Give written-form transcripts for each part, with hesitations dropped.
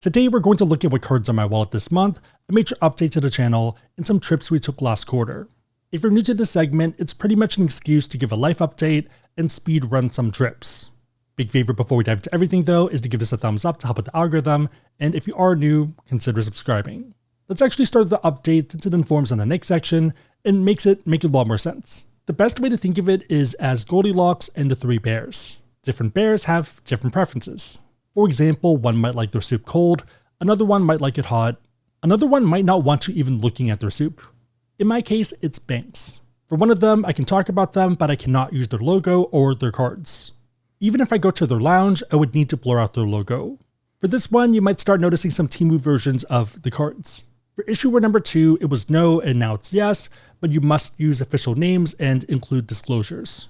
Today we're going to look at what cards are in my wallet this month, a major update to the channel, and some trips we took last quarter. If you're new to this segment, it's pretty much an excuse to give a life update and speed run some trips. Big favor before we dive into everything though is to give this a thumbs up to help with the algorithm, and if you are new, consider subscribing. Let's actually start the update since it informs on the next section and makes it make a lot more sense. The best way to think of it is as Goldilocks and the three bears. Different bears have different preferences. For example, one might like their soup cold, another one might like it hot, another one might not want to even looking at their soup. In my case, it's banks. For one of them, I can talk about them, but I cannot use their logo or their cards. Even if I go to their lounge, I would need to blur out their logo. For this one, you might start noticing some Temu versions of the cards. For issuer number 2, it was no and now it's yes, but you must use official names and include disclosures.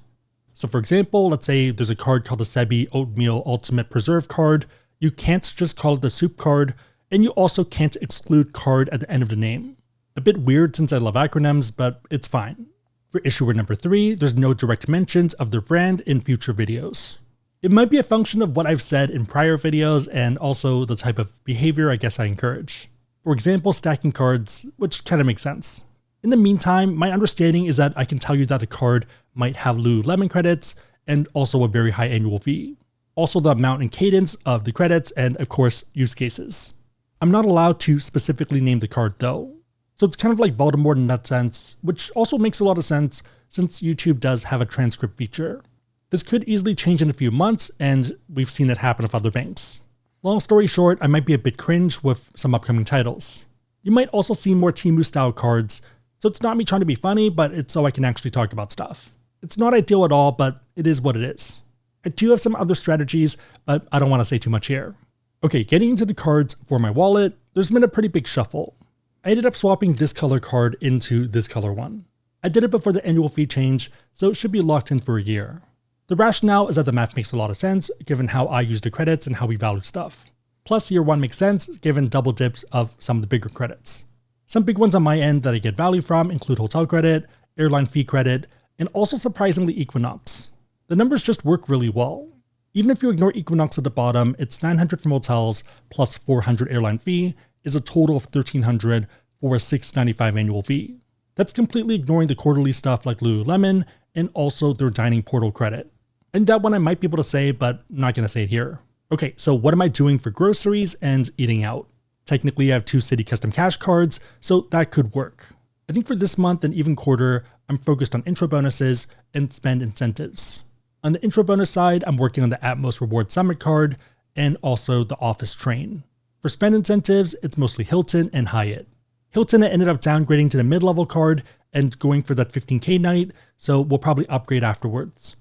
So for example, let's say there's a card called the AskSebby Oatmeal Ultimate Preserve card. You can't just call it the soup card, and you also can't exclude card at the end of the name. A bit weird since I love acronyms, but it's fine. For issuer number 3, there's no direct mentions of their brand in future videos. It might be a function of what I've said in prior videos and also the type of behavior I guess I encourage. For example, stacking cards, which kind of makes sense. In the meantime, my understanding is that I can tell you that a card might have Lululemon credits and also a very high annual fee. Also the amount and cadence of the credits and of course use cases. I'm not allowed to specifically name the card though. So it's kind of like Voldemort in that sense, which also makes a lot of sense since YouTube does have a transcript feature. This could easily change in a few months and we've seen it happen with other banks. Long story short, I might be a bit cringe with some upcoming titles. You might also see more Temu style cards, so it's not me trying to be funny, but it's so I can actually talk about stuff. It's not ideal at all, but it is what it is. I do have some other strategies, but I don't want to say too much here. Okay, getting into the cards for my wallet, there's been a pretty big shuffle. I ended up swapping this color card into this color one. I did it before the annual fee change, so it should be locked in for a year. The rationale is that the math makes a lot of sense, given how I use the credits and how we value stuff. Plus year 1 makes sense, given double dips of some of the bigger credits. Some big ones on my end that I get value from include hotel credit, airline fee credit, and also surprisingly Equinox. The numbers just work really well. Even if you ignore Equinox at the bottom, it's 900 from hotels plus 400 airline fee is a total of 1300 for a $695 annual fee. That's completely ignoring the quarterly stuff like Lululemon and also their dining portal credit. And that one I might be able to say, but I'm not going to say it here. Okay, so what am I doing for groceries and eating out? Technically, I have 2 City Custom Cash cards, so that could work. I think for this month and even quarter, I'm focused on intro bonuses and spend incentives. On the intro bonus side, I'm working on the Atmos Reward Summit card and also the Office Train. For spend incentives, it's mostly Hilton and Hyatt. Hilton I ended up downgrading to the mid-level card and going for that 15K night, so we'll probably upgrade afterwards.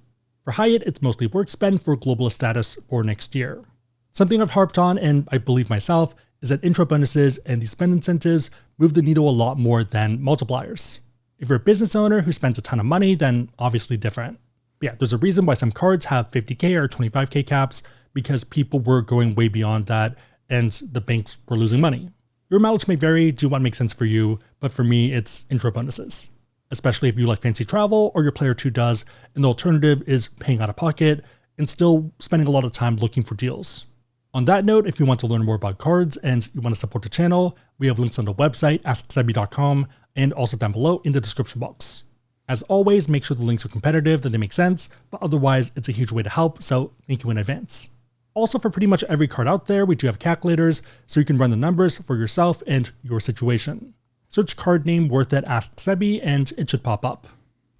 For Hyatt, it's mostly work spend for globalist status for next year. Something I've harped on, and I believe myself, is that intro bonuses and these spend incentives move the needle a lot more than multipliers. If you're a business owner who spends a ton of money, then obviously different. But yeah, there's a reason why some cards have 50K or 25K caps, because people were going way beyond that and the banks were losing money. Your mileage may vary, do what makes sense for you, but for me, it's intro bonuses. Especially if you like fancy travel or your player 2 does, and the alternative is paying out of pocket and still spending a lot of time looking for deals. On that note, if you want to learn more about cards and you want to support the channel, we have links on the website, AskSebby.com, and also down below in the description box. As always, make sure the links are competitive, that they make sense, but otherwise it's a huge way to help, so thank you in advance. Also, for pretty much every card out there, we do have calculators, so you can run the numbers for yourself and your situation. Search card name worth at AskSebby and it should pop up.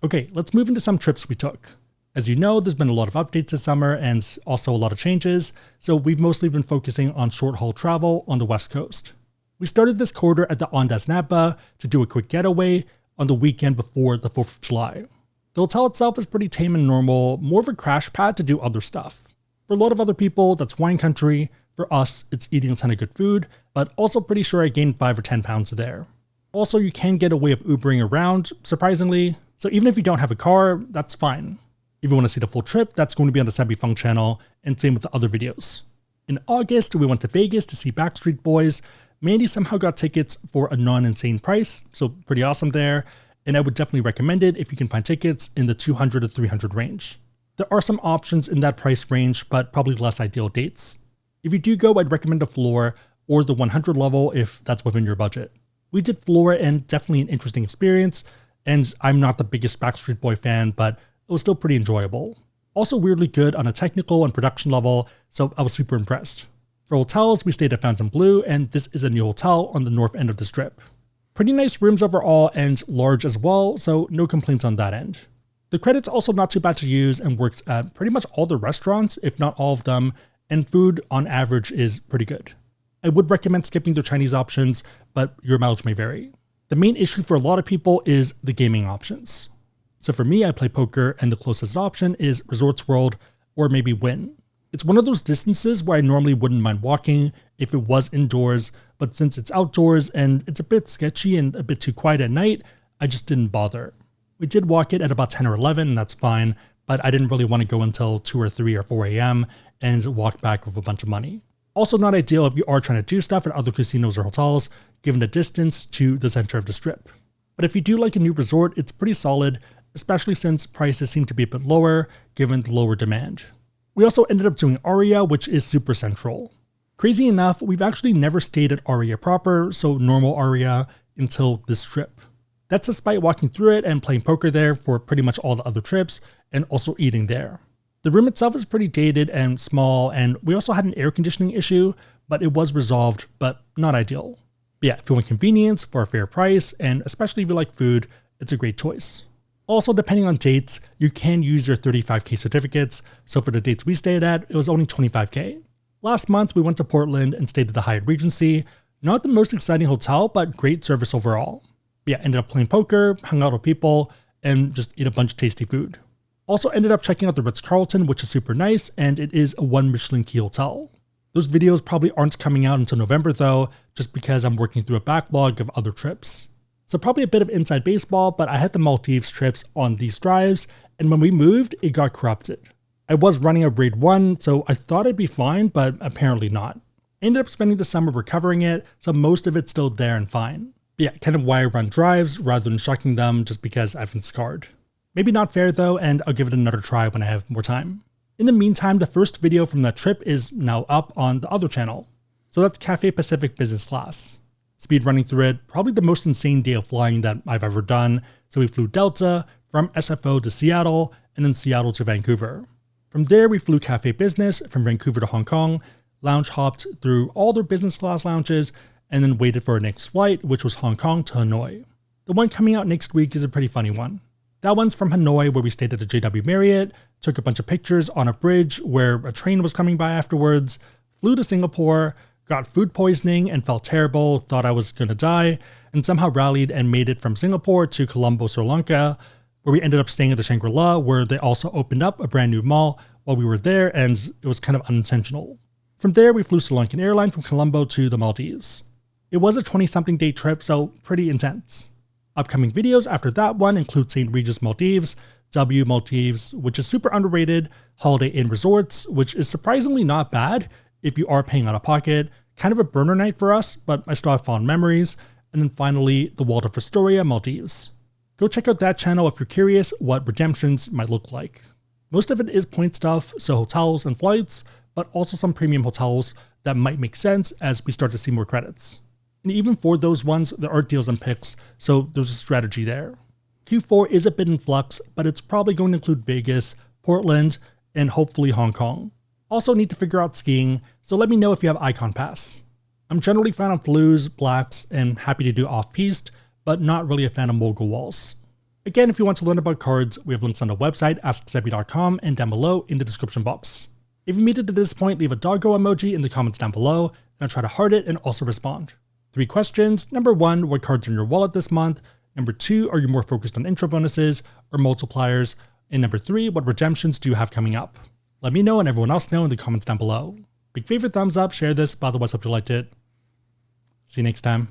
Okay, let's move into some trips we took. As you know, there's been a lot of updates this summer and also a lot of changes, so we've mostly been focusing on short haul travel on the West Coast. We started this quarter at the Ondas Napa to do a quick getaway on the weekend before the 4th of July. The hotel itself is pretty tame and normal, more of a crash pad to do other stuff. For a lot of other people, that's wine country. For us, it's eating a ton of good food, but also pretty sure I gained 5 or 10 pounds there. Also, you can get a way of Ubering around, surprisingly, so even if you don't have a car, that's fine. If you want to see the full trip, that's going to be on the Sebby Funk channel, and same with the other videos. In August, we went to Vegas to see Backstreet Boys. Mandy somehow got tickets for a non-insane price, so pretty awesome there, and I would definitely recommend it if you can find tickets in the 200 to 300 range. There are some options in that price range, but probably less ideal dates. If you do go, I'd recommend a floor or the 100 level if that's within your budget. We did Flora and definitely an interesting experience, and I'm not the biggest Backstreet Boy fan, but it was still pretty enjoyable. Also weirdly good on a technical and production level, so I was super impressed. For hotels, we stayed at Fontainebleau, and this is a new hotel on the north end of the strip. Pretty nice rooms overall and large as well, so no complaints on that end. The credit's also not too bad to use and works at pretty much all the restaurants, if not all of them, and food on average is pretty good. I would recommend skipping the Chinese options, but your mileage may vary. The main issue for a lot of people is the gaming options. So for me, I play poker, and the closest option is Resorts World or maybe Wynn. It's one of those distances where I normally wouldn't mind walking if it was indoors, but since it's outdoors and it's a bit sketchy and a bit too quiet at night, I just didn't bother. We did walk it at about 10 or 11, and that's fine, but I didn't really want to go until 2 or 3 or 4 a.m. and walk back with a bunch of money. Also not ideal if you are trying to do stuff at other casinos or hotels, given the distance to the center of the strip. But if you do like a new resort, it's pretty solid, especially since prices seem to be a bit lower, given the lower demand. We also ended up doing Aria, which is super central. Crazy enough, we've actually never stayed at Aria proper, so normal Aria, until this trip. That's despite walking through it and playing poker there for pretty much all the other trips, and also eating there. The room itself is pretty dated and small, and we also had an air conditioning issue, but it was resolved, but not ideal. But yeah, if you want convenience for a fair price, and especially if you like food, it's a great choice. Also, depending on dates, you can use your 35K certificates, so for the dates we stayed at, it was only 25K. Last month, we went to Portland and stayed at the Hyatt Regency. Not the most exciting hotel, but great service overall. But yeah, ended up playing poker, hung out with people, and just ate a bunch of tasty food. Also ended up checking out the Ritz-Carlton, which is super nice, and it is a 1 Michelin key hotel. Those videos probably aren't coming out until November though, just because I'm working through a backlog of other trips. So probably a bit of inside baseball, but I had the Maldives trips on these drives, and when we moved, it got corrupted. I was running a grade 1, so I thought I'd be fine, but apparently not. I ended up spending the summer recovering it, so most of it's still there and fine. But yeah, kind of why I run drives rather than shucking them, just because I've been scarred. Maybe not fair though, and I'll give it another try when I have more time. In the meantime, the first video from that trip is now up on the other channel. So that's Cathay Pacific Business Class. Speed running through it, probably the most insane day of flying that I've ever done. So we flew Delta from SFO to Seattle, and then Seattle to Vancouver. From there, we flew Cathay Business from Vancouver to Hong Kong, lounge hopped through all their business class lounges, and then waited for our next flight, which was Hong Kong to Hanoi. The one coming out next week is a pretty funny one. That one's from Hanoi, where we stayed at the JW Marriott, took a bunch of pictures on a bridge where a train was coming by afterwards, flew to Singapore, got food poisoning and felt terrible, thought I was gonna die, and somehow rallied and made it from Singapore to Colombo, Sri Lanka, where we ended up staying at the Shangri-La, where they also opened up a brand new mall while we were there, and it was kind of unintentional. From there, we flew Sri Lankan Airline from Colombo to the Maldives. It was a 20-something day trip, so pretty intense. Upcoming videos after that one include St. Regis Maldives, W Maldives, which is super underrated, Holiday Inn Resorts, which is surprisingly not bad if you are paying out of pocket, kind of a burner night for us, but I still have fond memories, and then finally, the Waldorf Astoria Maldives. Go check out that channel if you're curious what redemptions might look like. Most of it is point stuff, so hotels and flights, but also some premium hotels that might make sense as we start to see more credits. And even for those ones, there are deals and picks, so there's a strategy there. Q4 is a bit in flux, but it's probably going to include Vegas, Portland, and hopefully Hong Kong. Also need to figure out skiing, so let me know if you have Icon Pass. I'm generally a fan of blues, blacks, and happy to do off-piste, but not really a fan of mogul walls. Again, if you want to learn about cards, we have links on the website, AskSebby.com, and down below in the description box. If you made it to this point, leave a doggo emoji in the comments down below, and I'll try to heart it and also respond. 3 questions. Number 1, what cards are in your wallet this month? Number 2, are you more focused on intro bonuses or multipliers? And number 3, what redemptions do you have coming up? Let me know and everyone else know in the comments down below. Big favorite, thumbs up, share this, by the way, if you liked it. See you next time.